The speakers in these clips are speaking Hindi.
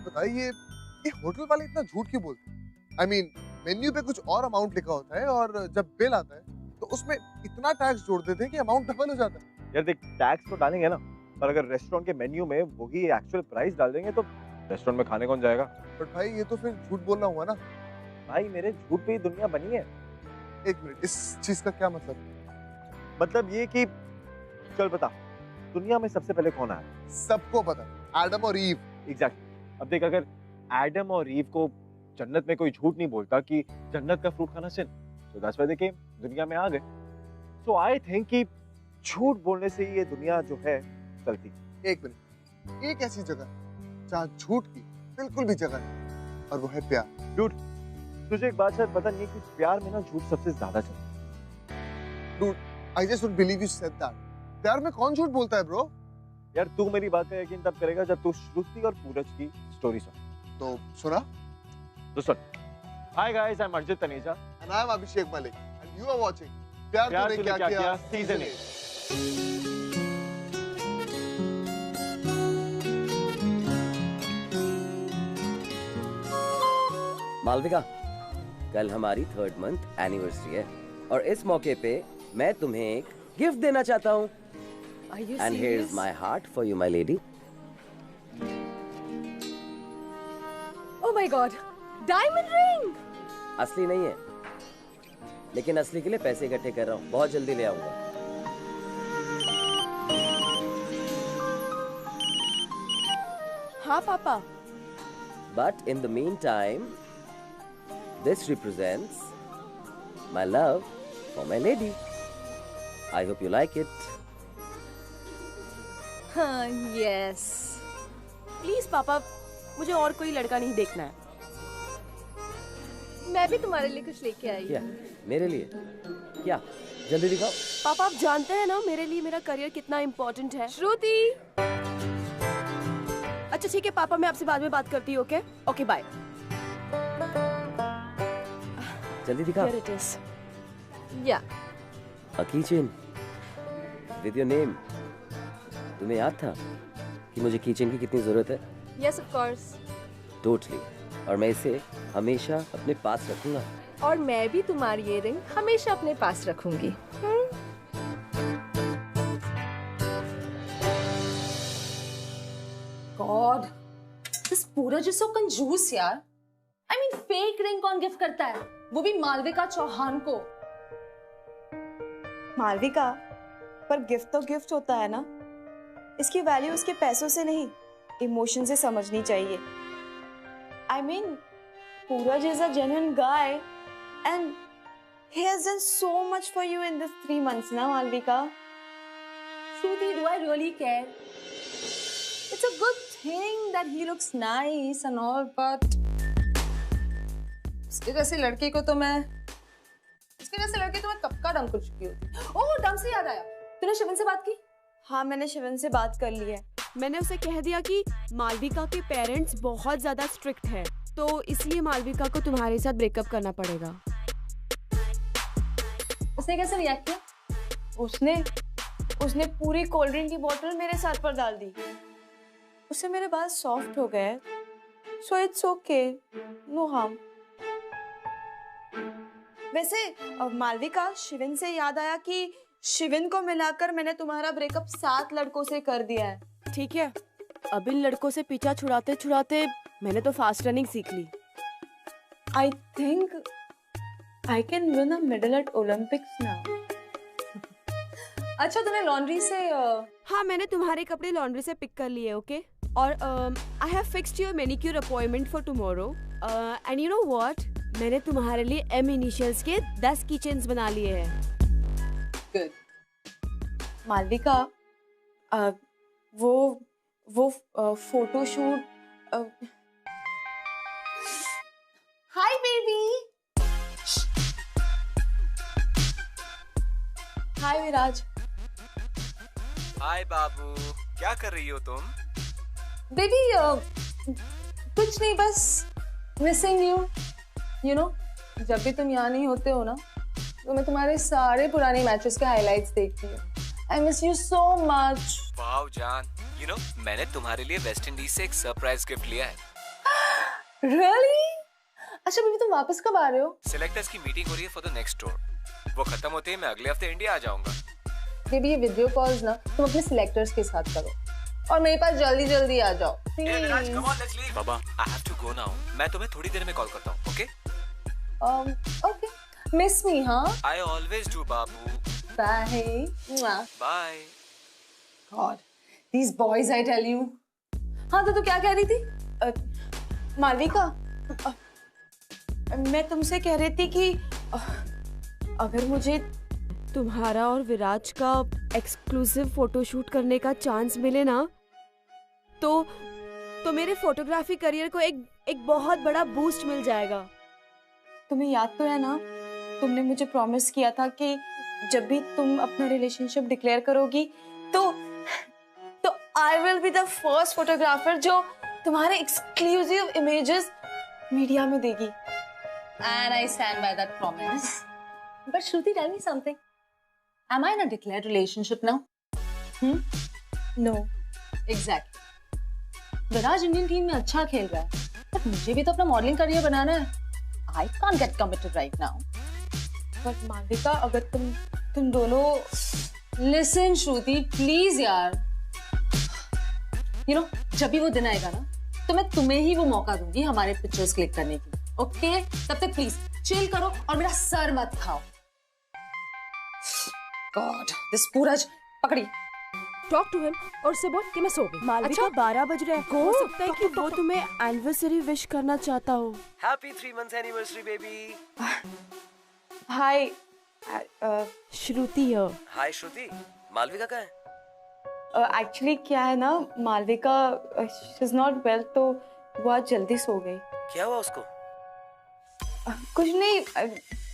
बता, ये होटल वाले इतना झूठ क्यों बोलते हैं? I mean, मेन्यू पे कुछ और अमाउंट लिखा होता है और जब बिल आता है तो उसमें इतना टैक्स जोड़ देते हैं कि अमाउंट डबल हो जाता है। यार देख, टैक्स तो डालेंगे ना, पर अगर रेस्टोरेंट के मेन्यू में वही एक्चुअल प्राइस डाल देंगे तो रेस्टोरेंट में खाने कौन जाएगा? बट भाई ये तो फिर झूठ बोलना हुआ ना। भाई मेरे झूठ पे ही दुनिया बनी है। एक मिनट, इस चीज का क्या मतलब? मतलब ये कि चल बता, दुनिया में सबसे पहले कौन आया? सबको पता, एडम और ईव। एग्जैक्टली। अब देख, अगर एडम और ईव को जन्नत में कोई झूठ नहीं बोलता कि जन्नत का फ्रूट खाना सिन, तो दैट्स व्हाई दे केम, दुनिया में आ गए। सो आई थिंक कि झूठ बोलने से ही ये दुनिया जो है चलती। एक मिनट, एक ऐसी जगह जहाँ झूठ की बिल्कुल भी जगह नहीं, और वो है प्यार। डूड, तुझे एक बात शायद पता नहीं है कि प्यार में ना झूठ सबसे ज्यादा चलता है। Dude, I just don't believe you said that. प्यार में कौन झूठ बोलता है ब्रो? यार तू मेरी बात पे यकीन तब करेगा जब तू श्रुति और पूरज की स्टोरी सुन। तो सुना? तो सुन। Hi guys, I am Arjit Taneja and I am Abhishek Malik and you are watching Pyaar Tune क्या किया सीजन 8। मालविका, कल हमारी 3rd मंथ एनिवर्सरी है और इस मौके पे मैं तुम्हें एक गिफ्ट देना चाहता हूँ। And here is my heart for you my lady. Oh my God, diamond ring! असली नहीं है, लेकिन असली के लिए पैसे इकट्ठे कर रहा हूँ, बहुत जल्दी ले आऊंगा। हाँ पापा। But in the meantime, this represents my love for my lady. I hope you like it. हाँ, यस। प्लीज पापा, मुझे और कोई लड़का नहीं देखना है। मैं भी तुम्हारे लिए कुछ लेके आई क्या? हूँ। मेरे लिए? क्या? जल्दी दिखाओ। पापा, आप जानते हैं ना मेरे लिए मेरा करियर कितना इम्पोर्टेंट है। श्रुति! अच्छा ठीक है पापा, मैं आपसे बाद में बात करती हूँ। Okay okay, bye. जल्दी दिखा। Here it is. Yeah. A keychain with your name. तुम्हें याद था कि मुझे कीचेन की कितनी जरूरत है? Yes, of course. Totally. और मैं इसे हमेशा अपने पास रखूंगा। और मैं भी तुम्हारी ये रिंग हमेशा अपने पास रखूंगी। God, this पूरज is so कंजूस यार। I mean, फेक रिंग कौन गिफ्ट करता है? वो भी मालविका चौहान को। मालविका, पर गिफ्ट तो गिफ्ट होता है ना। इसकी वैल्यू उसके पैसों से नहीं, इमोशन से समझनी चाहिए। I mean, पूरज is a genuine guy and he has done so much for you in this 3 months ना Malvika. Shruti, do I really care? It's a good thing that he looks nice and all, but इसके जैसे लड़के तो मैं कब का डंक कर चुकी होती। ओह, डंक से याद आया, तूने शिवन से बात की? हाँ, मैंने शिवन से बात कर ली है। मैंने उसे कह दिया कि मालविका के पेरेंट्स बहुत ज्यादा स्ट्रिक्ट है, तो इसलिए मालविका को तुम्हारे साथ ब्रेकअप करना पड़ेगा। उसने कैसे रिएक्ट किया? उसने पूरी कोल्ड ड्रिंक की बोतल मेरे सर पर डाल दी। उससे मेरे बाल सॉफ्ट हो गए, so it's okay, no harm. वैसे मालविका, शिवन से याद आया कि शिवन को मिलाकर मैंने तुम्हारा ब्रेकअप 7 लड़कों से कर दिया है। ठीक है, अब इन लड़कों से पीछा छुड़ाते छुड़ाते मैंने तो फास्ट रनिंग सीख ली। I think I can win a medal at Olympics now. अच्छा, तूने लॉन्ड्री से हाँ, मैंने तुम्हारे कपड़े लॉन्ड्री से पिक कर लिए। ओके, और I have fixed your manicure appointment for tomorrow. And you know what, मैंने तुम्हारे लिए M इनिशियल्स के 10 कीचेन्स बना लिए हैं। गुड। मालविका, वो फोटोशूट। Hi baby. हाय विराज। हाय बाबू, क्या कर रही हो तुम? बेबी, कुछ नहीं, बस मिसिंग यू। यू नो, जब भी तुम यहाँ नहीं होते हो ना, तो मैं तुम्हारे सारे पुराने मैचेस के हाइलाइट्स देखती हूँ। I miss you so much. Wow जान, यू नो मैंने तुम्हारे लिए वेस्ट इंडीज से एक सरप्राइज गिफ्ट लिया है। Really? अच्छा बेबी तुम वापस कब आ रहे हो? सिलेक्टर्स की मीटिंग हो रही है फॉर द नेक्स्ट टूर। वो खत्म होते ही मैं अगले हफ्ते इंडिया आ जाऊंगा। बेबी ये वीडियो कॉल्स ना तुम अपने सिलेक्टर्स के साथ करो और मेरे पास जल्दी जल्दी आ जाओ प्लीज। बाबा, I have to go now. मैं तुम्हें थोड़ी देर में कॉल करता हूँ, ओके? ओके मिस मी हाँ? आई ऑलवेज डू बाबू। Bye bye. God these boys I tell you. हाँ तो तू क्या कह रही थी? मालविका, मैं तुमसे कह रही थी कि अगर मुझे तुम्हारा और विराज का एक्सक्लूसिव फोटोशूट करने का चांस मिले ना तो मेरे फोटोग्राफी करियर को एक बहुत बड़ा बूस्ट मिल जाएगा। तुम्हें याद तो है ना, तुमने मुझे प्रॉमिस किया था कि जब भी तुम अपना रिलेशनशिप डिक्लेयर करोगी तो I will be the first photographer जो तुम्हारे एक्सक्लूसिव इमेजेस मीडिया में देगी। And I stand by that promise. But Shruti, tell me something. Am I in a declared relationship now? No. Exactly. Viraj Indian team में अच्छा खेल रहा है, but मुझे भी तो अपना मॉडलिंग करियर बनाना है. I can't get committed right now. But Malvika, अगर तुम दोनों Listen, Shruti, please यार. You know, जब भी वो दिन आएगा ना, तो मैं तुम्हें ही वो मौका दूंगी हमारे पिक्चर्स क्लिक करने की. ओके तब तक प्लीज चिल करो और मेरा सर मत खाओ। गॉड दिस पूरज पकड़ी। टॉक टू हिम और से बोल कि मैं सो गई। मालविका 12 बज रहे हैं, हो सकता है कि वो तुम्हें एनिवर्सरी विश करना चाहता हो। Happy 3 months anniversary baby. Hi Shruti है। हाय श्रुति, मालविका कहाँ है? एक्चुअली क्या है ना, Malvika she is not well, तो वो आज जल्दी सो गई। क्या हुआ उसको? कुछ नहीं,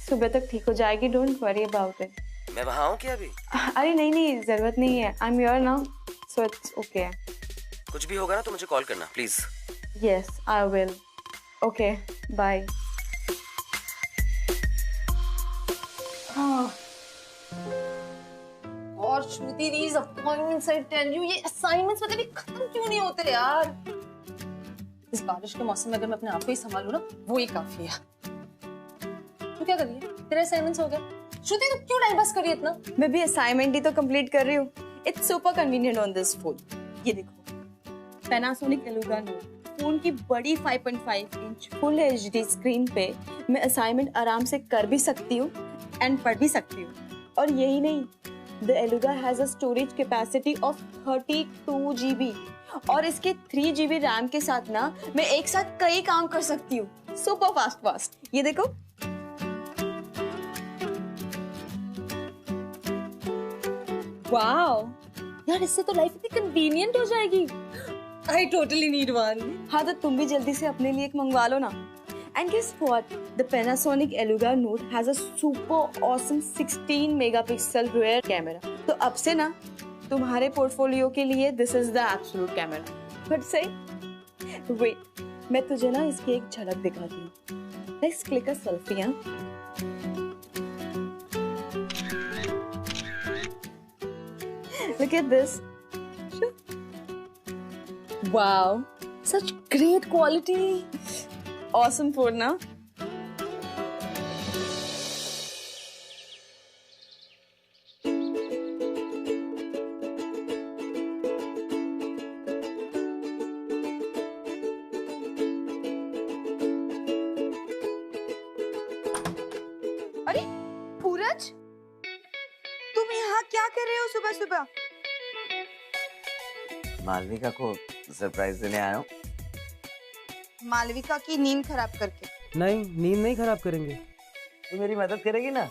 सुबह तक ठीक हो जाएगी, डोंट वरी अबाउट इट। मैं वहाँ हूँ क्या अभी? अरे नहीं जरूरत नहीं है, I am here now so it's okay. कुछ भी होगा ना तो मुझे कॉल करना please. Yes I will. Okay bye. और Shruti these appointments I tell you, ये assignments मतलब ये खत्म क्यों नहीं होते यार? इस बारिश के मौसम में अगर मैं अपने आप को ही संभालूं ना, वो ही काफी है। तू क्या कर रही है? तेरे असाइनमेंट्स हो गए? श्रुति तू क्यों टाइम पास कर रही है इतना? मैं भी असाइनमेंट ही तो कंप्लीट कर रही हूँ। It's super convenient on this phone. ये देखो, पैनासोनिक एलुगा नोट फोन की बड़ी 5.5 इंच फुल HD स्क्रीन पे मैं असाइनमेंट आराम से कर भी सकती हूँ एंड पढ़ भी सकती हूँ। और यही नहीं, the Eluga has a storage capacity of 32 GB और इसके 3 GB रैम के साथ ना मैं एक साथ कई काम कर सकती हूँ। Super fast. ये देखो, वाओ यार, इससे तो लाइफ इतनी कन्वीनियंट हो जाएगी। I totally need one. हाँ तो तुम भी जल्दी से अपने लिए एक मंगवा लो ना। And guess what? The Panasonic Eluga Note has a super awesome 16 megapixel rear camera. तो अब से ना तुम्हारे पोर्टफोलियो के लिए this is the absolute camera. But say, wait, मैं तुझे ना इसकी एक झलक दिखाती हूँ। Let's click a selfie, हाँ? Look at this. Wow, such great quality. Awesome phone, ना? अरे पूरज, तुम यहाँ क्या कर रहे हो सुबह सुबह? मालविका को सरप्राइज देने आया हूँ। मालविका की नींद खराब करके? नहीं, नींद नहीं खराब करेंगे। तू मेरी मदद करेगी ना?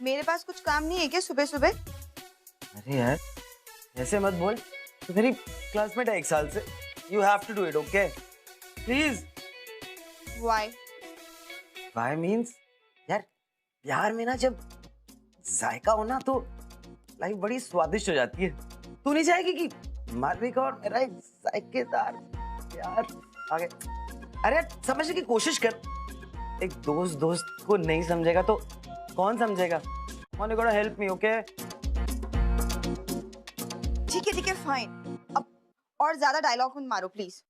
मेरे पास कुछ काम नहीं है क्या सुबह सुबह? अरे यार ऐसे मत बोल, तू मेरी क्लासमेट है 1 साल से। You have to do it, okay? Please. Why? Why means यार, प्यार में ना जब जायका हो ना तो लाइफ बड़ी स्वादिष्ट हो जाती है। तू नहीं चाहेगी कि मालविका और मेरा एक जायकेदार प्यार आगे? अरे समझने की कोशिश कर। एक दोस्त को नहीं समझेगा तो कौन समझेगा? You gotta help me, okay? ठीक है फाइन। अब और ज्यादा डायलॉग मत मारो please.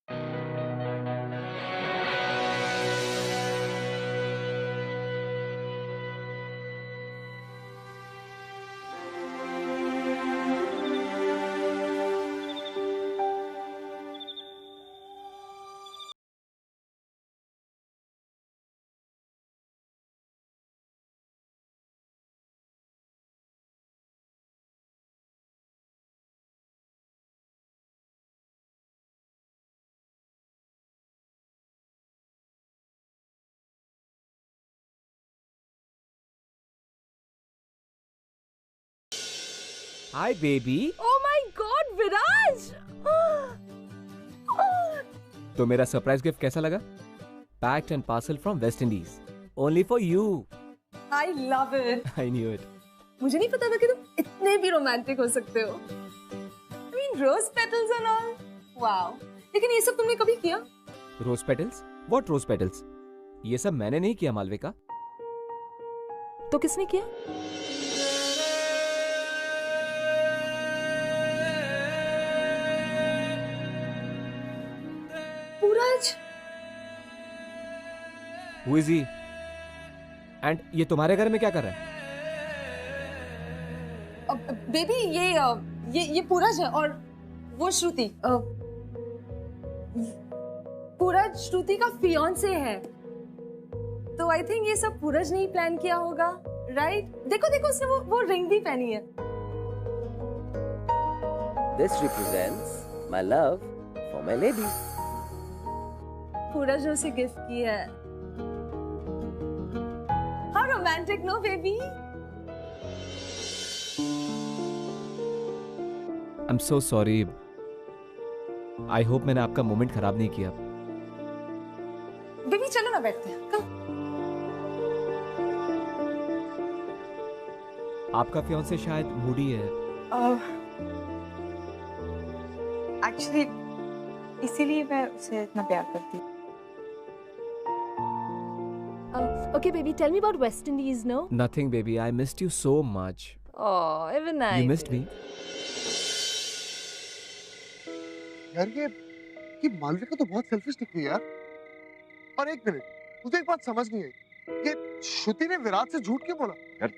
Hi baby. Oh my God, विराज! तो मेरा सरप्राइज गिफ्ट कैसा लगा? Packed and parcel from West Indies, only for you. I love it. I knew it. मुझे नहीं पता था कि तुम इतने भी रोमांटिक हो सकते हो। I mean, rose petals and all. Wow. लेकिन ये सब तुमने कभी किया? Rose petals? What rose petals? ये सब मैंने नहीं किया मालविका। तो किसने किया? Pooraj. Who is he? And ये तुम्हारे घर में क्या कर रहा है? बेबी ये पूरज है और वो श्रुति। पूरज श्रुति का फियांसे है। तो आई थिंक ये सब पूरज ने ही प्लान किया होगा, राइट? देखो देखो उसने वो रिंग भी पहनी है। This represents my love for my lady. पूरज ने उसे गिफ्ट किया है। How romantic, no baby? I'm so sorry. I hope मैंने आपका मोमेंट खराब नहीं किया। बेबी चलो ना बैठते हैं। Come. आपका फियांसे शायद मूडी है। एक्चुअली इसीलिए मैं उसे इतना प्यार करती हूँ। Okay, baby, tell me about West Indies, no? Nothing, baby. I missed you so much. Oh, even I. You missed me. यार ये मालविका तो बहुत सेल्फिश दिख रही है यार। और एक मिनट, मुझे एक बात समझ नहीं आई, ये श्रुति ने विराट से झूठ क्यों बोला? यार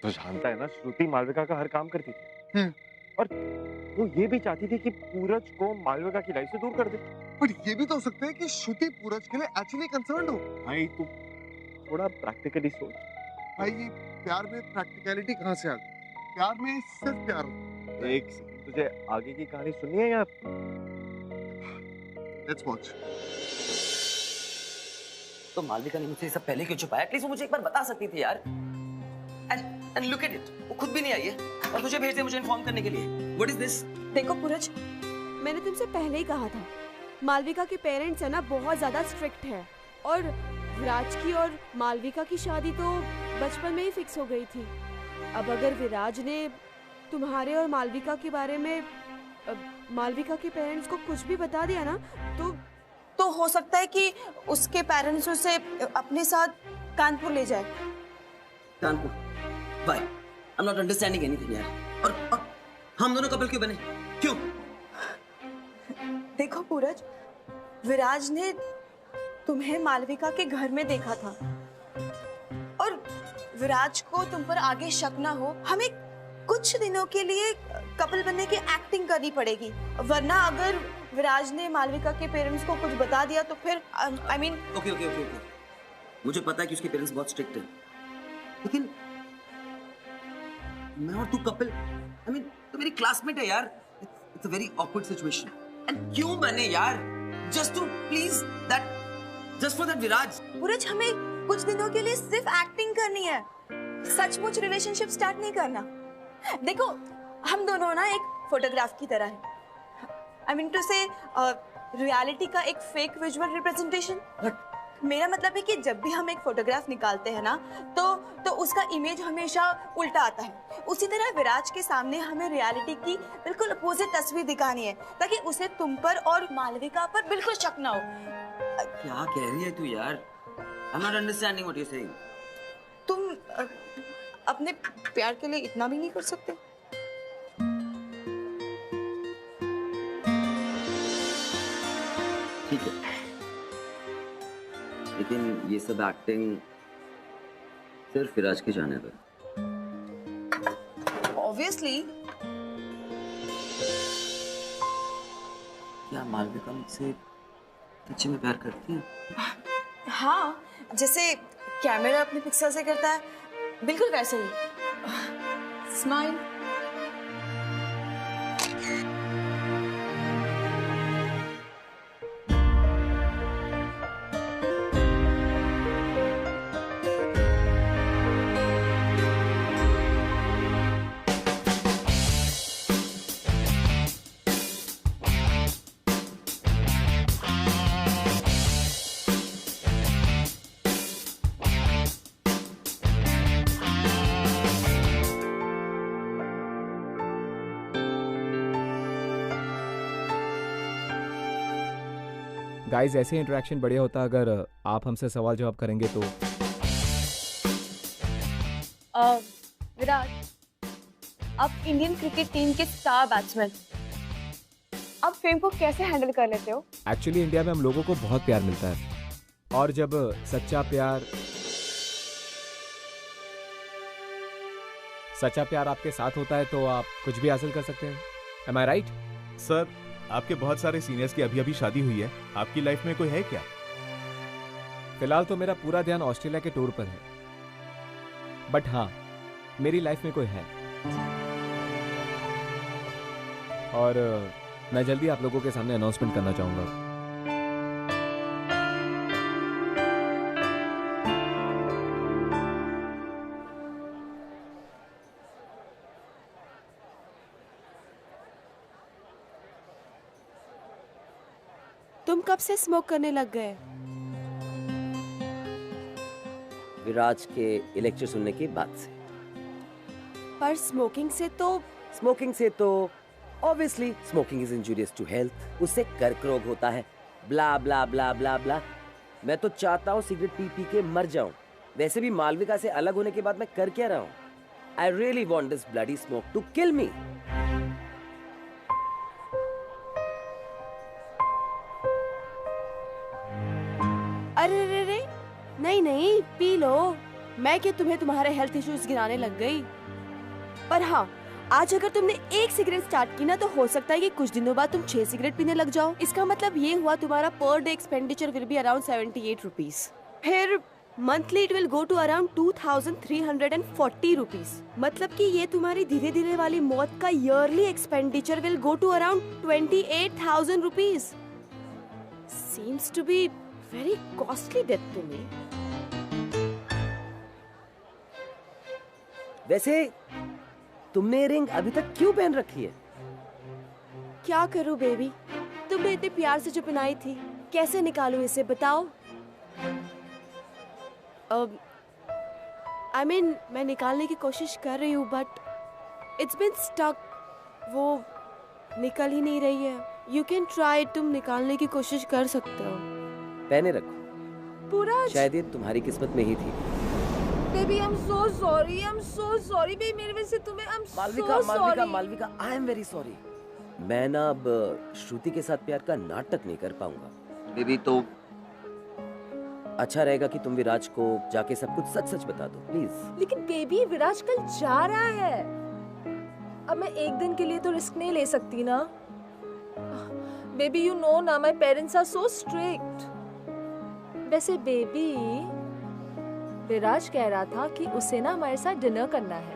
तो जानता है ना, श्रुति मालविका का हर काम करती थी। और वो ये भी चाहती थी कि पूरज को मालविका की लाइफ से दूर कर दे। पर ये भी तो हो सकता है कि श्रुति पूरज के लिए एक्चुअली कंसर्न्ड हो। भाई तू थोड़ा प्रैक्टिकली सोच। भाई ये प्यार में प्रैक्टिकलिटी कहाँ से आ गई? प्यार में सिर्फ प्यार होता है। एक सेकंड, तुझे आगे की कहानी सुननी है या? Let's watch. तो मालविका ने मुझसे ये सब पहले क्यों छुपाया? एटलीस्ट वो मुझे एक बार बता सकती थी यार। एंड लुक एट इट, वो खुद भी नहीं आई है और तुझे भेज दिया मुझे इन्फॉर्म करने के लिए। What is this? देखो पूरज, मैंने तुमसे पहले ही कहा था, मालविका के पेरेंट्स है ना बहुत ज्यादा स्ट्रिक्ट है। और विराज की और मालविका की शादी तो बचपन में ही फिक्स हो गई थी। अब अगर विराज ने तुम्हारे और मालविका के बारे में मालविका के पेरेंट्स को कुछ भी बता दिया ना, तो हो सकता है कि उसके पेरेंट्स उसे अपने साथ कानपुर ले जाए। Kanpur? Why? I'm not understanding anything यार। और हम दोनों कपल क्यों बने? क्यों? देखो पूरज, विराज ने तुम्हें मालविका के घर में देखा था और विराज को तुम पर आगे शक ना हो, हमें कुछ दिनों के लिए कपल बनने की एक्टिंग करनी पड़ेगी, वरना अगर विराज ने मालविका के पेरेंट्स को कुछ बता दिया तो फिर आई मीन। ओके मुझे पता है कि उसके पेरेंट्स बहुत स्ट्रिक्ट हैं, लेकिन मैं और तू कपल, आई मीन तो मेरी क्लासमेट है यार। It's a very awkward situation. And क्यों बने यार? Just to please that, just for that Viraj. Pooraj, हमें कुछ दिनों के लिए सिर्फ एक्टिंग करनी है, सचमुच रिलेशनशिप स्टार्ट नहीं करना। देखो हम दोनों ना एक फोटोग्राफ की तरह है, आई मीन टू से रियलिटी का एक फेक विजुअल रिप्रेजेंटेशन। मेरा मतलब है कि जब भी हम एक फोटोग्राफ निकालते हैं ना तो उसका इमेज हमेशा उल्टा आता है। उसी तरह विराज के सामने हमें रियलिटी की बिल्कुल अपोजिट तस्वीर दिखानी है, ताकि उसे तुम पर और मालविका पर बिल्कुल शक ना हो। क्या कह रही है तू यार? I'm not understanding what you're saying. तुम अपने प्यार के लिए इतना भी नहीं कर सकते? ठीक है, लेकिन ये सब एक्टिंग सिर्फ विराज के जाने दो। ऑब्वियसली। क्या मालविका मुझसे सच्ची में प्यार करती है? हाँ, जैसे कैमरा अपने पिक्सल से करता है, बिल्कुल वैसे ही। स्माइल। गाइस ऐसे इंटरेक्शन बढ़िया होता अगर आप हमसे सवाल जवाब करेंगे तो। विराट, आप इंडियन क्रिकेट टीम के स्टार बैट्समैन, आप फेम को कैसे हैंडल कर लेते हो? एक्चुअली इंडिया में हम लोगों को बहुत प्यार मिलता है, और जब सच्चा प्यार आपके साथ होता है तो आप कुछ भी हासिल कर सकते हैं। एम आई राइट? सर, आपके बहुत सारे सीनियर्स की अभी अभी शादी हुई है, आपकी लाइफ में कोई है क्या? फिलहाल तो मेरा पूरा ध्यान ऑस्ट्रेलिया के टूर पर है, बट हाँ, मेरी लाइफ में कोई है, और मैं जल्दी आप लोगों के सामने अनाउंसमेंट करना चाहूंगा। तुम कब से स्मोक करने लग गए? विराज के लेक्चर सुनने के बाद से। पर स्मोकिंग से तो obviously smoking is injurious to health, उससे कर्क रोग होता है, ब्ला ब्ला ब्ला ब्ला ब्ला। मैं तो चाहता हूँ सिगरेट पी पी के मर जाऊं। वैसे भी मालविका से अलग होने के बाद मैं कर क्या रहा हूँ? I really want this bloody smoke to kill me. अरे रे रे, नहीं पी लो। मैं क्या तुम्हें तुम्हारे हेल्थ इश्यूज गिराने लग गई? पर हाँ, आज अगर तुमने एक सिगरेट स्टार्ट की ना तो हो सकता है कि कुछ दिनों बाद तुम 6 सिगरेट पीने लग जाओ। इसका मतलब ये हुआ तुम्हारा per day expenditure will be around 78 rupees. फिर monthly it will go to around 2340 rupees. मतलब कि ये तुम्हारी धीरे धीरे वाली मौत का yearly expenditure will go to around 28,000 rupees. Seems to be very costly death to me. वैसे तुमने रिंग अभी तक क्यों पहन रखी है? क्या करूं बेबी, तुमने इतने प्यार से जो पहनाई थी, कैसे निकालूं इसे बताओ? आई मीन मैं निकालने की कोशिश कर रही हूँ बट इट्स बीन स्टक, वो निकल ही नहीं रही है। यू कैन ट्राई, तुम निकालने की कोशिश कर सकते हो। पहने रखो, पूरा शायद ये तुम्हारी किस्मत में ही थी। Baby I am so sorry baby, मेरी वजह से तुम्हें I am Malvika so sorry. Malvika I am very sorry. मैं ना अब श्रुति के साथ प्यार का नाटक नहीं कर पाऊंगा बेबी, तो अच्छा रहेगा कि तुम विराज को जाके सब कुछ सच सच बता दो प्लीज। लेकिन बेबी विराज कल जा रहा है, अब मैं एक दिन के लिए तो रिस्क नहीं ले सकती ना। बेबी यू नो ना, my parents are so strict. वैसे बेबी विराज कह रहा था कि उसे ना हमारे साथ डिनर करना है,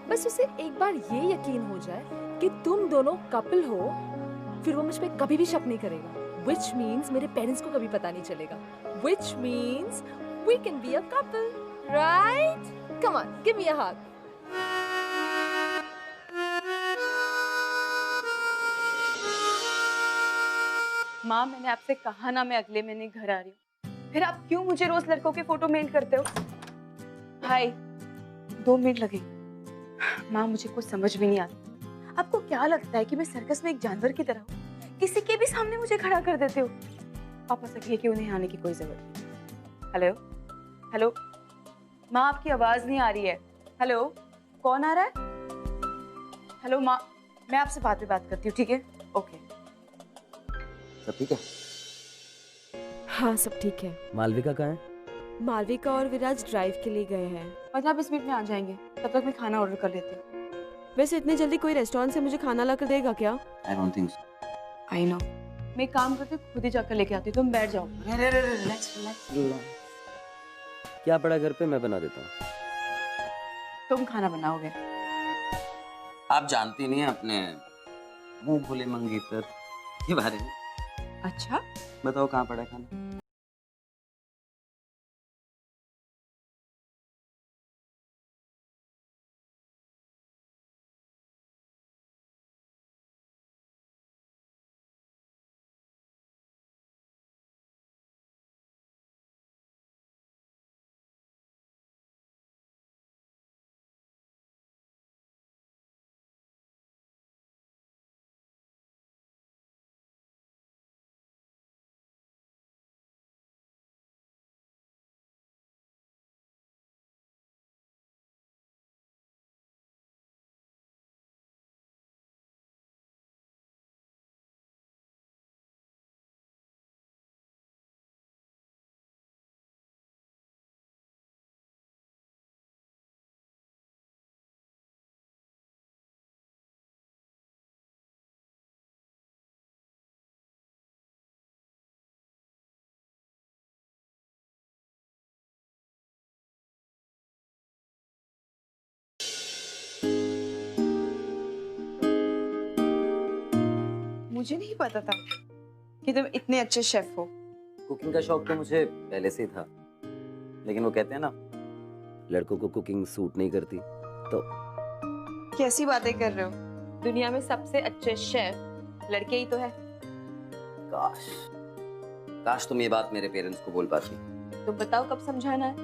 बस उसे एक बार ये यकीन हो जाए कि तुम दोनों कपल हो, फिर वो मुझ पे कभी भी शक नहीं करेगा। Which means मेरे पेरेंट्स को कभी पता नहीं चलेगा। Which means we can be a couple, right? Come on, give me a hug. माँ, मैंने आपसे कहा ना मैं अगले महीने घर आ रही हूँ, फिर आप क्यों मुझे रोज लड़कों के फोटो मेल करते हो? हाय, 2 मिनट लगे। माँ, मुझे कुछ समझ भी नहीं आता। आपको क्या लगता है कि मैं सर्कस में एक जानवर की तरह हूँ? किसी के भी सामने मुझे खड़ा कर देते हो। पापा से कहिए कि उन्हें आने की कोई जरूरत नहीं। हेलो हेलो माँ, आपकी आवाज नहीं आ रही है। हेलो, कौन आ रहा है? हेलो माँ, मैं आपसे बाद में बात करती हूँ, ठीक है? ओके। सब ठीक है? हाँ सब ठीक है। मालविका कहाँ है? मालविका और विराज ड्राइव के लिए गए हैं। 15-20 मिनट में आ जाएंगे, तब तक मैं खाना ऑर्डर कर लेती हूँ। वैसे इतनी जल्दी कोई रेस्टोरेंट से मुझे खाना ला कर देगा क्या? I don't think so. I know, मैं एक काम करती हूँ, खुद ही जाकर लेके आती हूँ, तुम बैठ जाओ। रिलैक्स। क्या पड़ा घर पे, मैं बना देता हूँ। तुम खाना बनाओगे? आप जानती नहीं है अपने मुंह भोले मंगेतर के बारे में। अच्छा, बताओ कहाँ पड़ा खाना? मुझे नहीं पता था कि तुम इतने अच्छे शेफ हो। कुकिंग का शौक तो मुझे पहले से ही था, लेकिन वो कहते हैं ना, लड़कों को कुकिंग सूट नहीं करती। तो कैसी बातें कर रहे हो? दुनिया में सबसे अच्छे शेफ लड़के ही तो है। काश काश तुम ये बात मेरे पेरेंट्स को बोल पाती। तुम बताओ कब समझाना है?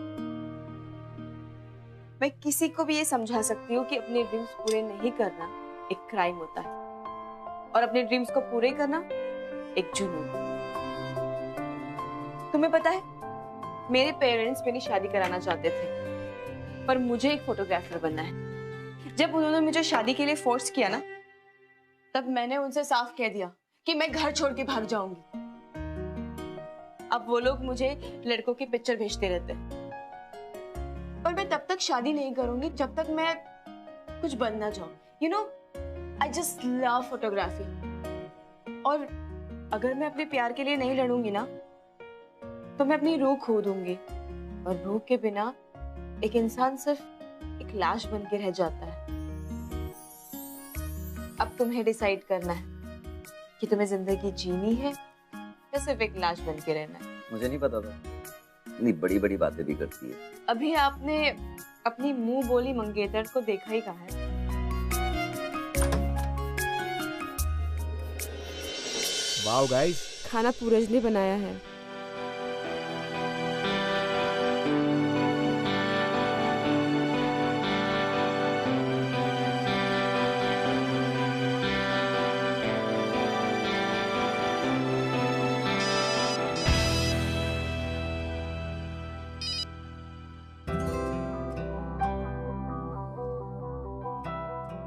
मैं किसी को भी ये समझा सकती हूँ कि अपने ड्रीम्स पूरे नहीं करना एक क्राइम होता है और अपने ड्रीम्स को पूरे करना एक जुनून। तुम्हें पता है, मेरे पेरेंट्स मेरी शादी कराना चाहते थे, पर मुझे एक फोटोग्राफर बनना है। जब उन्होंने मुझे शादी के लिए फोर्स किया ना, तब मैंने उनसे साफ कह दिया कि मैं घर छोड़ के भाग जाऊंगी। अब वो लोग मुझे लड़कों की पिक्चर भेजते रहते हैं, पर मैं तब तक शादी नहीं करूंगी जब तक मैं कुछ बन ना जाऊं। You know, I just love photography. और अगर मैं अपने प्यार के लिए नहीं लड़ूंगी ना, तो मैं अपनी रूह खो दूंगी, और रूह के बिना एक इंसान सिर्फ एक लाश बन के रह जाता है। अब तुम्हें डिसाइड करना है कि तुम्हें जिंदगी जीनी है या सिर्फ एक लाश बन के रहना है। मुझे नहीं पता था, इतनी बड़ी बड़ी बातें भी करती है। अभी आपने अपनी मुंह बोली मंगेतर को देखा ही कहाँ है? वाओ गाइस, खाना पूरज ने बनाया है।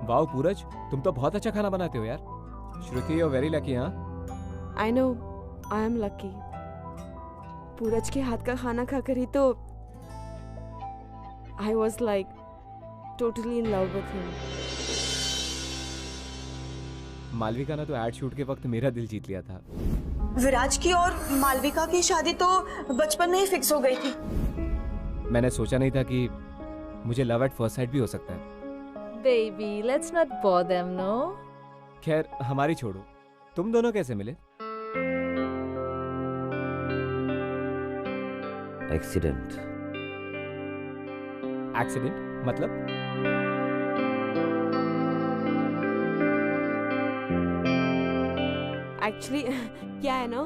वाओ पूरज, तुम तो बहुत अच्छा खाना बनाते हो यार। Shruti, you are very lucky. हाँ, I know, I am lucky. Pooraj के हाथ का खाना खाकर ही तो I was like totally in love with him. Malvika ने तो एड शूट के वक्त मेरा दिल जीत लिया था। विराज की और मालविका की शादी तो बचपन में ही फिक्स हो गई थी। मैंने सोचा नहीं था कि मुझे लव एट फर्स्ट साइट भी हो सकता है। Baby, let's not bore them, no? खैर, हमारी छोड़ो, तुम दोनों कैसे मिले? एक्सीडेंट। एक्सीडेंट मतलब? एक्चुअली क्या है ना,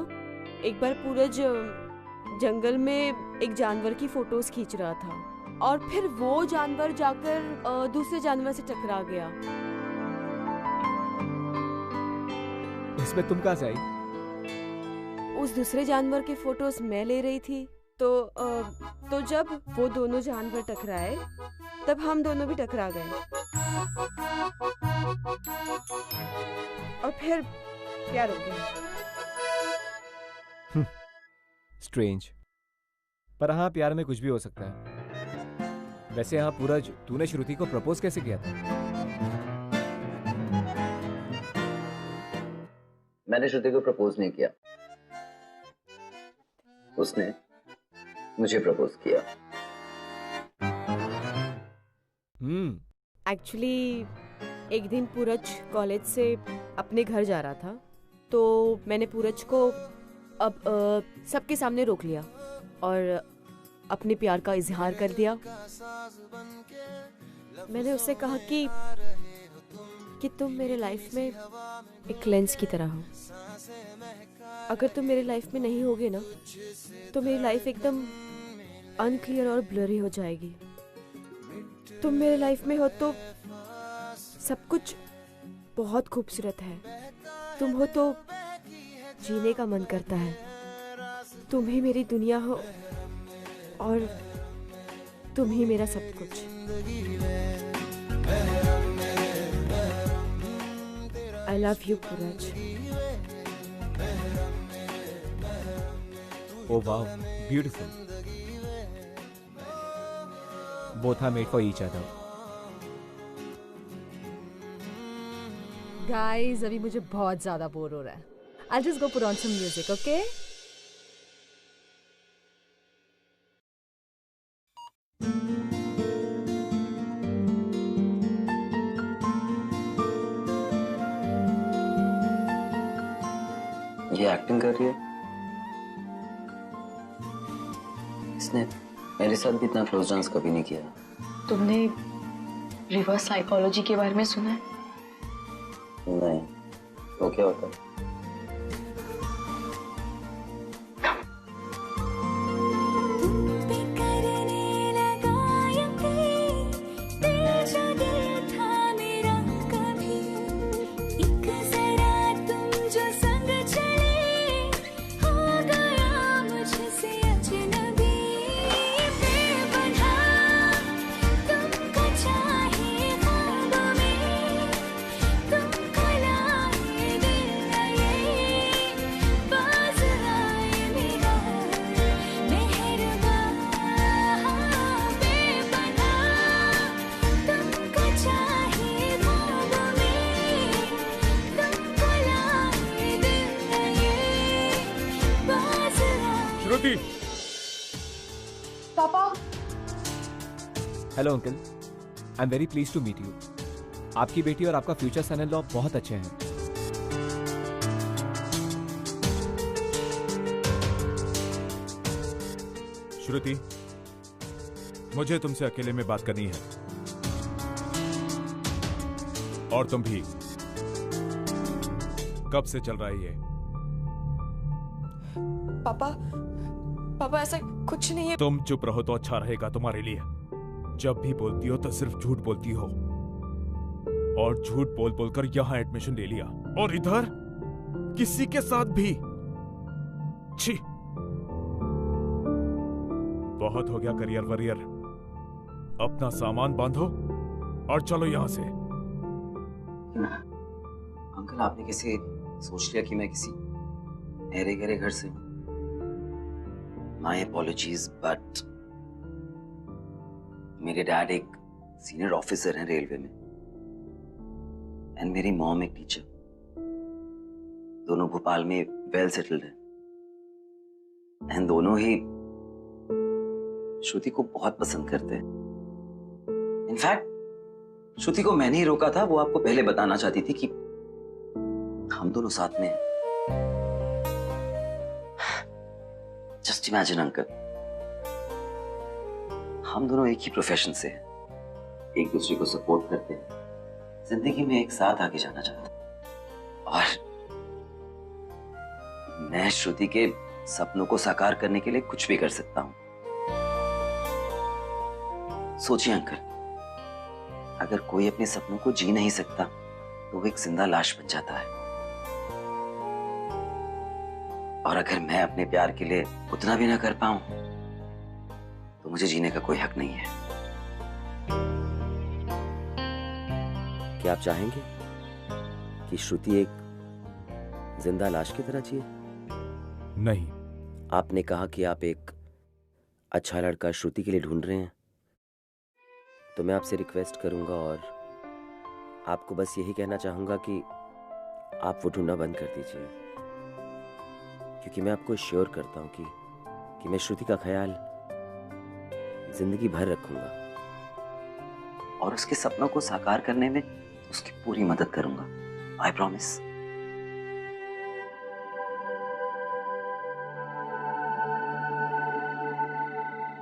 एक बार पूरज जंगल में एक जानवर की फोटोज खींच रहा था, और फिर वो जानवर जाकर दूसरे जानवर से टकरा गया। इसमें तुम कहाँ से आई? उस दूसरे जानवर के फोटोज मैं ले रही थी, तो जब वो दोनों जानवर टकराए, तब हम दोनों भी टकरा गए, और फिर प्यार हो गया। स्ट्रेंज, पर हाँ, प्यार में कुछ भी हो सकता है। वैसे हाँ पूरज, तूने श्रुति को प्रपोज कैसे किया था? मैंने श्रुति को प्रपोज नहीं किया, उसने मुझे प्रपोज किया। एक्चुअली एक दिन पूरज कॉलेज से अपने घर जा रहा था, तो मैंने पूरज को अब सबके सामने रोक लिया और अपने प्यार का इजहार कर दिया। मैंने उससे कहा कि तुम मेरे लाइफ में एक लेंस की तरह हो। अगर तुम मेरे लाइफ में नहीं होगे ना, तो मेरी लाइफ एकदम अनक्लियर और ब्लरी हो जाएगी। तुम मेरे लाइफ में हो तो सब कुछ बहुत खूबसूरत है। तुम हो तो जीने का मन करता है। तुम ही मेरी दुनिया हो और तुम ही मेरा सब कुछ। I love you, Puraj. Oh wow, beautiful. Both are made for each other. Guys, अभी मुझे बहुत ज़्यादा बोर हो रहा है। I'll just go put on some music, okay? ये एक्टिंग कर रही है? इसने मेरे साथ भी इतना क्लोज डांस कभी नहीं किया। तुमने रिवर्स साइकोलॉजी के बारे में सुना है? नहीं, तो क्या होता है? श्रुति, पापा, hello uncle, I am very please to meet you. आपकी बेटी और आपका फ्यूचर सन इन लॉ बहुत अच्छे हैं। श्रुति, मुझे तुमसे अकेले में बात करनी है। और तुम भी। कब से चल रहा है ये? पापा ऐसा कुछ नहीं है। तुम चुप रहो तो अच्छा रहेगा तुम्हारे लिए। जब भी बोलती हो तो सिर्फ झूठ बोलती हो, और झूठ बोल बोलकर यहां एडमिशन ले लिया, और इधर किसी के साथ भी। छी, बहुत हो गया करियर वरियर। अपना सामान बांधो और चलो यहां से। अंकल, आपने कैसे सोच लिया कि मैं किसी अरे गहरे घर से हूं? माय अपॉलॉजीज, बट मेरे डैड एक सीनियर ऑफिसर हैं रेलवे में, एंड मेरी मॉम एक टीचर। दोनों भोपाल में वेल सेटल्ड हैं, एंड दोनों ही श्रुति को बहुत पसंद करते हैं। इनफैक्ट श्रुति को मैंने ही रोका था। वो आपको पहले बताना चाहती थी कि हम दोनों साथ में हैं। जस्ट इमेजिन अंकल, हम दोनों एक ही प्रोफेशन से हैं, एक दूसरे को सपोर्ट करते हैं, जिंदगी में एक साथ आगे जाना चाहते हैं। और मैं श्रुति के सपनों को साकार करने के लिए कुछ भी कर सकता हूं। सोचिए अंकल, अगर कोई अपने सपनों को जी नहीं सकता तो वो एक जिंदा लाश बन जाता है, और अगर मैं अपने प्यार के लिए उतना भी ना कर पाऊं तो मुझे जीने का कोई हक नहीं है। क्या आप चाहेंगे कि श्रुति एक जिंदा लाश की तरह जिए? नहीं। आपने कहा कि आप एक अच्छा लड़का श्रुति के लिए ढूंढ रहे हैं, तो मैं आपसे रिक्वेस्ट करूंगा और आपको बस यही कहना चाहूंगा कि आप वो ढूंढना बंद कर दीजिए, क्योंकि मैं आपको श्योर करता हूं कि मैं श्रुति का ख्याल जिंदगी भर रखूंगा, और उसके सपनों को साकार करने में उसकी पूरी मदद करूंगा। I promise.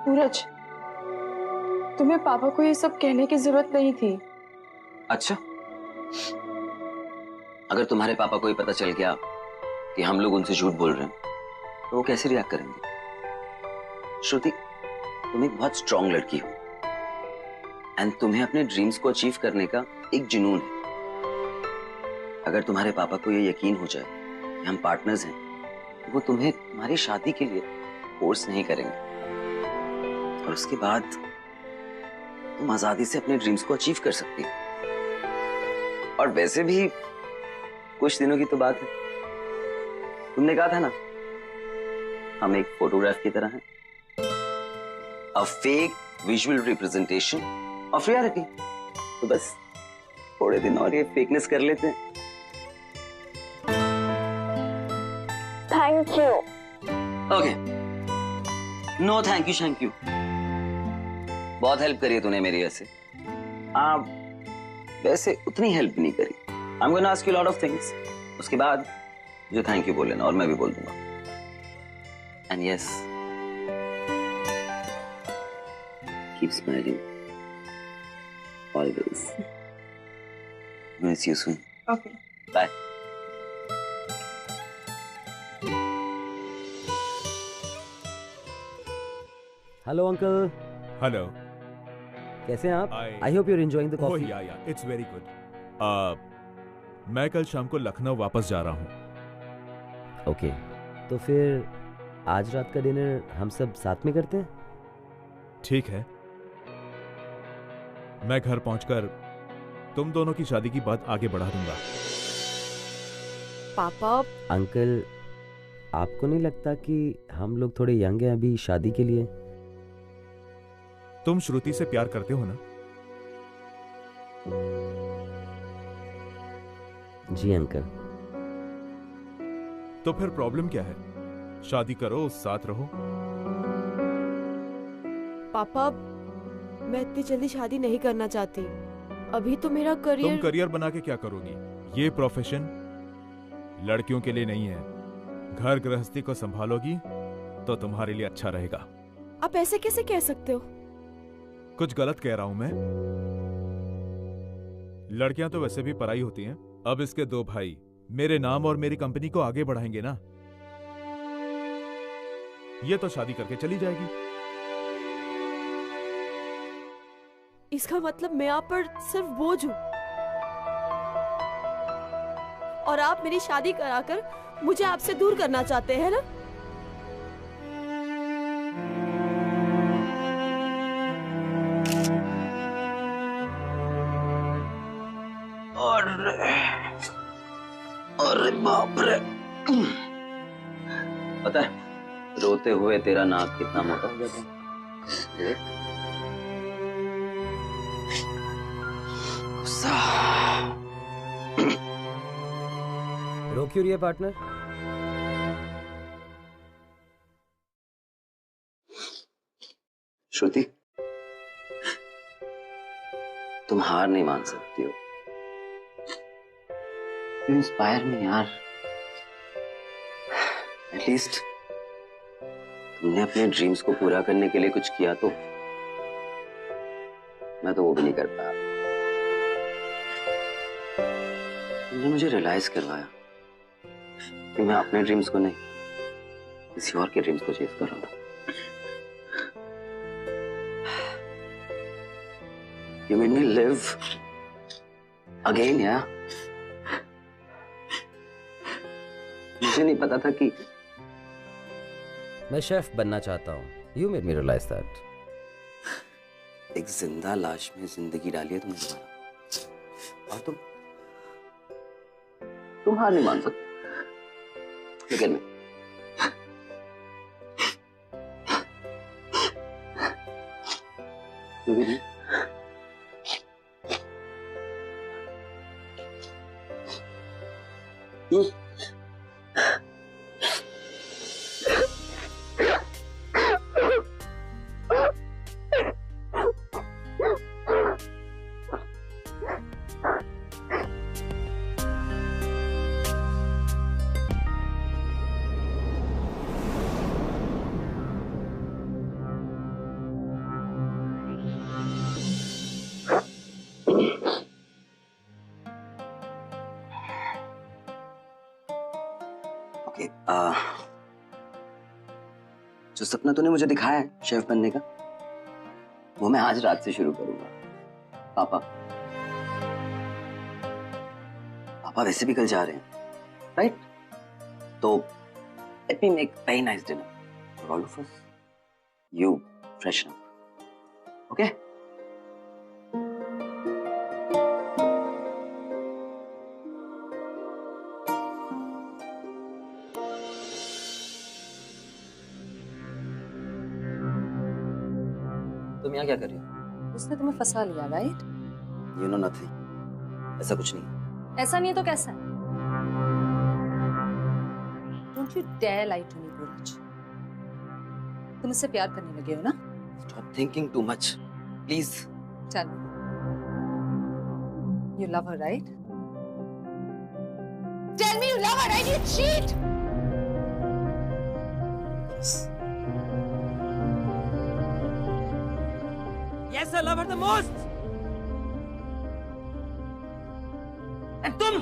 सूरज, तुम्हें पापा को ये सब कहने की जरूरत नहीं थी। अच्छा, अगर तुम्हारे पापा को ये पता चल गया कि हम लोग उनसे झूठ बोल रहे हैं तो वो कैसे रिएक्ट करेंगे? श्रुति, तुम एक बहुत स्ट्रांग लड़की हो, एंड तुम्हें अपने ड्रीम्स को अचीव करने का एक जुनून है। अगर तुम्हारे पापा को ये यकीन हो जाए कि हम पार्टनर्स हैं, तो वो तुम्हें तुम्हारी शादी के लिए फोर्स नहीं करेंगे, और उसके बाद तुम आजादी से अपने ड्रीम्स को अचीव कर सकती हो। और वैसे भी कुछ दिनों की तो बात है। तुमने कहा था ना, हम एक फोटोग्राफ की तरह हैं, a fake visual representation of reality. तो बस थोड़े दिन और ये फेकनेस कर लेते हैं। Thank you. Okay, no thank you. बहुत हेल्प करी है तूने मेरी ऐसे। वैसे उतनी हेल्प नहीं करी। I'm gonna ask you a lot of things. उसके बाद मुझे थैंक यू बोल लेना और मैं भी बोल दूंगा। And yes, keep smiling always. We'll see you soon. Okay. Bye. Hello uncle. Hello. कैसे हैं आप? Hi. I hope you are enjoying the oh coffee. Yeah, it's very good. मैं कल शाम को लखनऊ वापस जा रहा हूँ। ओके, तो फिर आज रात का डिनर हम सब साथ में करते हैं? ठीक है। मैं घर पहुंचकर तुम दोनों की शादी की बात आगे बढ़ा दूंगा। पापा, अंकल, आपको नहीं लगता कि हम लोग थोड़े यंग हैं अभी शादी के लिए? तुम श्रुति से प्यार करते हो ना? जी अंकल। तो फिर प्रॉब्लम क्या है? शादी करो, साथ रहो। पापा, मैं इतनी जल्दी शादी नहीं करना चाहती। अभी तो मेरा तुम करियर। करियर बना के क्या करोगी? ये प्रोफेशन लड़कियों के लिए नहीं है। घर गृहस्थी को संभालोगी तो तुम्हारे लिए अच्छा रहेगा। आप ऐसे कैसे कह सकते हो? कुछ गलत कह रहा हूं मैं? लड़कियां तो वैसे भी पराई होती हैं। अब इसके दो भाई मेरे नाम और मेरी कंपनी को आगे बढ़ाएंगे ना। ये तो शादी करके चली जाएगी। इसका मतलब मैं आप पर सिर्फ बोझ हूँ और आप मेरी शादी कराकर मुझे आपसे दूर करना चाहते हैं ना? अरे बाप रे। पता है रोते हुए तेरा नाक कितना मोटा हो जाता है। देख। गुस्सा। रो क्यों रही है पार्टनर? श्रुति, तुम हार नहीं मान सकती हो। You inspire me यार। एटलीस्ट तुमने अपने ड्रीम्स को पूरा करने के लिए कुछ किया तो। मैं तो वो भी नहीं कर पाया। तुमने मुझे रियलाइज करवाया कि मैं अपने ड्रीम्स को नहीं, किसी और के ड्रीम्स को चेस कर रहा हूँ। You made me live again, यार। मुझे नहीं पता था कि मैं शेफ बनना चाहता हूँ। You made me realise that. एक जिंदा लाश में जिंदगी डाली है तुमने दोबारा, और तुम हार नहीं मान सकते। Look at me. Look at me. Okay, जो सपना तूने मुझे दिखाया है शेफ बनने का, वो मैं आज रात से शुरू करूंगा। पापा वैसे भी कल जा रहे हैं, राइट? तो let me make very nice dinner for all of us. You freshen up, okay? तुम यहाँ क्या कर रही हो? उसने तुम्हें फंसा लिया, राइट? You know nothing. ऐसा कुछ नहीं। ऐसा नहीं है तो कैसा है? Don't you dare lie to me, Buraj. तुम इससे प्यार करने लगे हो ना? Stop thinking too much, please. Tell me. You love her, right? Tell me you love her, right? You cheat. Yes, I love her the most. And तुम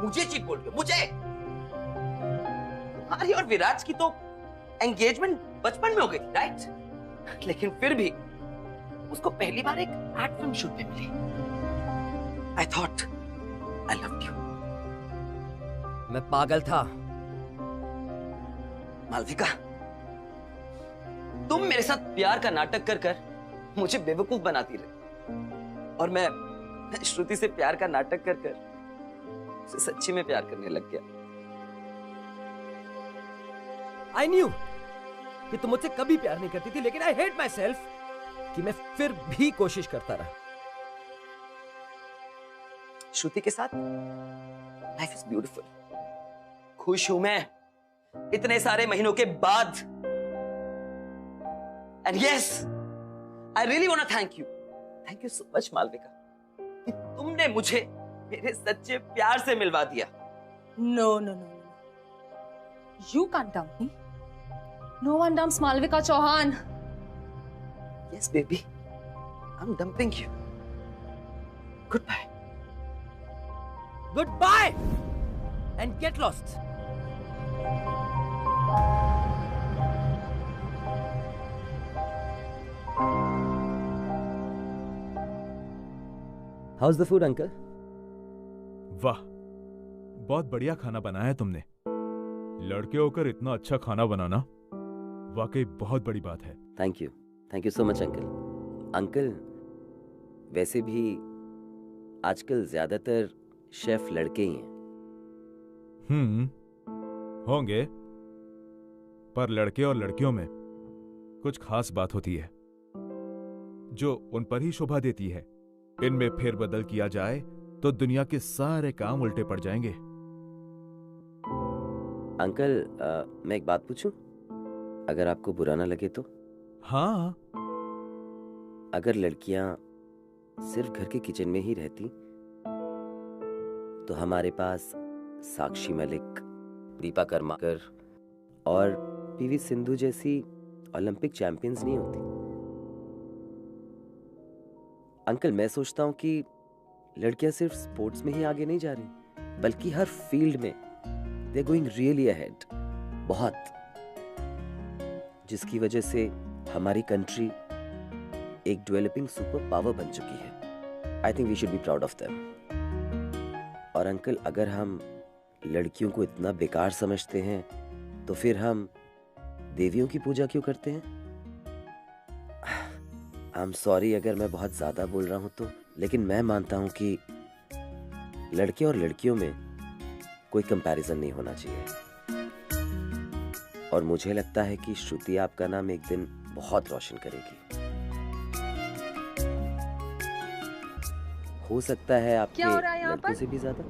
मुझे चीट बोल रहे हो, मुझे? तुम्हारी और विराज की तो एंगेजमेंट बचपन में हो गई, राइट? लेकिन फिर भी उसको पहली बार एक एड फिल्म शूट पे मिली। I thought I loved you. मैं पागल था। मालविका, तुम मेरे साथ प्यार का नाटक कर कर मुझे बेवकूफ बनाती रही, और मैं श्रुति से प्यार का नाटक कर कर उसे सच्ची में प्यार करने लग गया। I knew कि तुम मुझसे कभी प्यार नहीं करती थी, लेकिन I hate myself कि मैं फिर भी कोशिश करता रहा। श्रुति के साथ लाइफ इज ब्यूटीफुल। खुश हूं मैं इतने सारे महीनों के बाद। And yes, I really want to thank you so much Malvika, कि तुमने मुझे मेरे सच्चे प्यार से मिलवा दिया। No, no, no, no. You can't dump me. No one dumps Malvika Chauhan. Yes, baby. I'm dumping you. Goodbye. Goodbye and get lost. How's the food, uncle? वाह, बहुत बढ़िया खाना बनाया है तुमने। लड़के होकर इतना अच्छा खाना बनाना वाकई बहुत बड़ी बात है। Thank you so much uncle. Uncle, वैसे भी आजकल ज्यादातर शेफ लड़के ही हैं। होंगे, पर लड़के और लड़कियों में कुछ खास बात होती है जो उन पर ही शोभा देती है। इनमें फेरबदल किया जाए तो दुनिया के सारे काम उल्टे पड़ जाएंगे। अंकल, मैं एक बात पूछूं, अगर आपको बुरा ना लगे तो? हाँ। अगर लड़कियां सिर्फ घर के किचन में ही रहती तो हमारे पास साक्षी मलिक, दीपा कर्माकर और पीवी सिंधु जैसी ओलंपिक चैंपियंस नहीं होती। अंकल, मैं सोचता हूं कि लड़कियां सिर्फ स्पोर्ट्स में ही आगे नहीं जा रही, बल्कि हर फील्ड में they are going really ahead, बहुत, जिसकी वजह से हमारी कंट्री एक डेवलपिंग सुपर पावर बन चुकी है। I think we should be proud of them. और अंकल, अगर हम लड़कियों को इतना बेकार समझते हैं तो फिर हम देवियों की पूजा क्यों करते हैं? आई एम सॉरी अगर मैं बहुत ज्यादा बोल रहा हूं तो, लेकिन मैं मानता हूं कि लड़के और लड़कियों में कोई कंपैरिजन नहीं होना चाहिए। और मुझे लगता है कि श्रुति आपका नाम एक दिन बहुत रोशन करेगी। हो सकता है आपके क्या हो रहा है यहाँ लड़कों पर? से भी ज्यादा।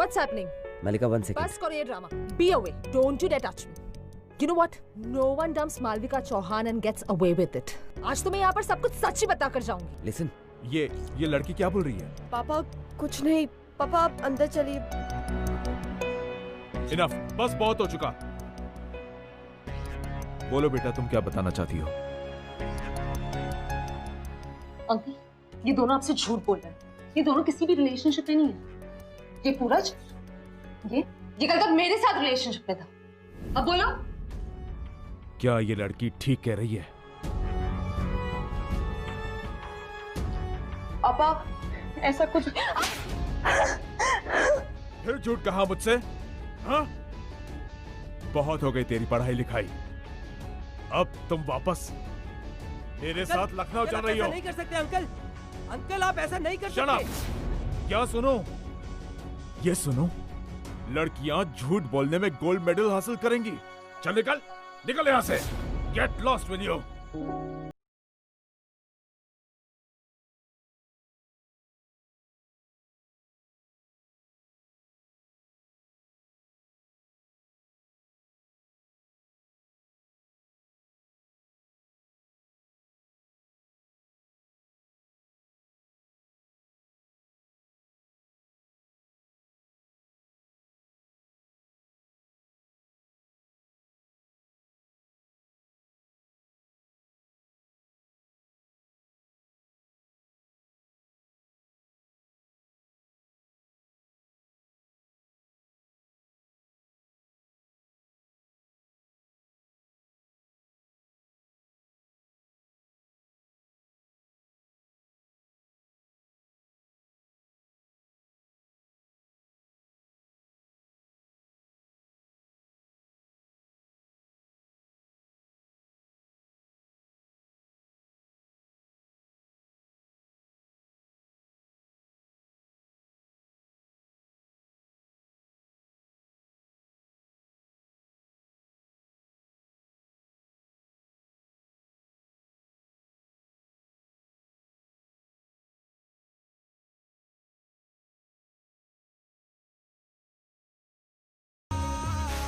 What's happening? मलिका, 1 second. बस करो ये drama. Be away. Don't you dare touch me. You know what? No one dumps Malvika Chauhan and gets away with it. आज तो मैं यहाँ पर सब कुछ सच ही बता कर जाऊंगी। Listen. ये लड़की क्या बोल रही है? पापा कुछ नहीं। पापा आप अंदर चलिए। इनफ, बस बहुत हो चुका। बोलो बेटा, तुम क्या बताना चाहती हो? अंकल, ये दोनों आपसे झूठ बोल रहे हैं। ये दोनों किसी भी रिलेशनशिप में नहीं है। ये पूरज, ये कल तक मेरे साथ रिलेशनशिप में था। अब बोलो। क्या ये लड़की ठीक कह रही है? पापा, ऐसा कुछ फिर झूठ कहा मुझसे? हाँ? बहुत हो गई तेरी पढ़ाई लिखाई। अब तुम वापस मेरे साथ लखनऊ जा रही हो। नहीं कर सकते अंकल। अंकल, आप ऐसा नहीं कर Shut up! सकते। क्या सुनो? ये सुनो, लड़कियां झूठ बोलने में गोल्ड मेडल हासिल करेंगी। चल निकल यहाँ से। Get lost will you.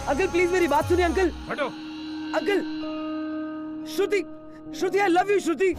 Uncle please मेरी बात सुनिए अंकल। हटो। Uncle Shruti, Shruti I love you Shruti.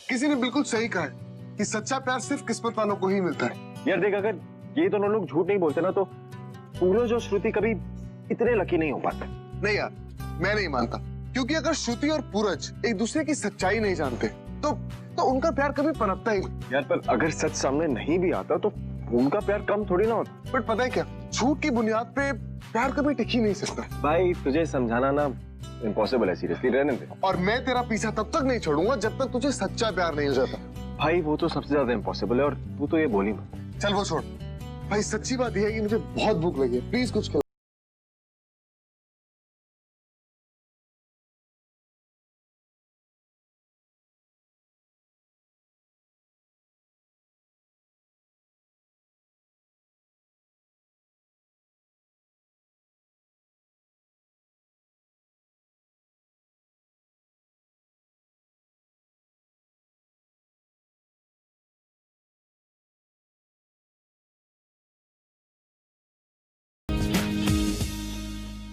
किसी ने बिल्कुल सही कहा है कि सच्चा प्यार सिर्फ किस्मत वालों को ही मिलता है। यार देख, अगर ये दोनों लोग झूठ नहीं बोलते ना तो सूरज और श्रुति कभी इतने लकी नहीं हो पाते। नहीं यार, मैं नहीं मानता, क्योंकि अगर श्रुति और पूरज एक दूसरे की सच्चाई नहीं जानते तो उनका प्यार कभी पनपता ही नहीं। यार पर अगर सच सामने नहीं भी आता तो उनका प्यार कम थोड़ी ना होता। बट पता है क्या, झूठ की बुनियाद पे प्यार कभी टिक ही नहीं सकता। भाई तुझे समझाना ना इम्पॉसिबल है, सीरियसली रहने दे। और मैं तेरा पीछा तब तक नहीं छोड़ूंगा जब तक तुझे सच्चा प्यार नहीं हो जाता। भाई वो तो सबसे ज्यादा इम्पॉसिबल है और तू तो ये बोली मत। चल वो छोड़, भाई सच्ची बात यह है कि मुझे बहुत भूख लगी है, प्लीज कुछ खिला।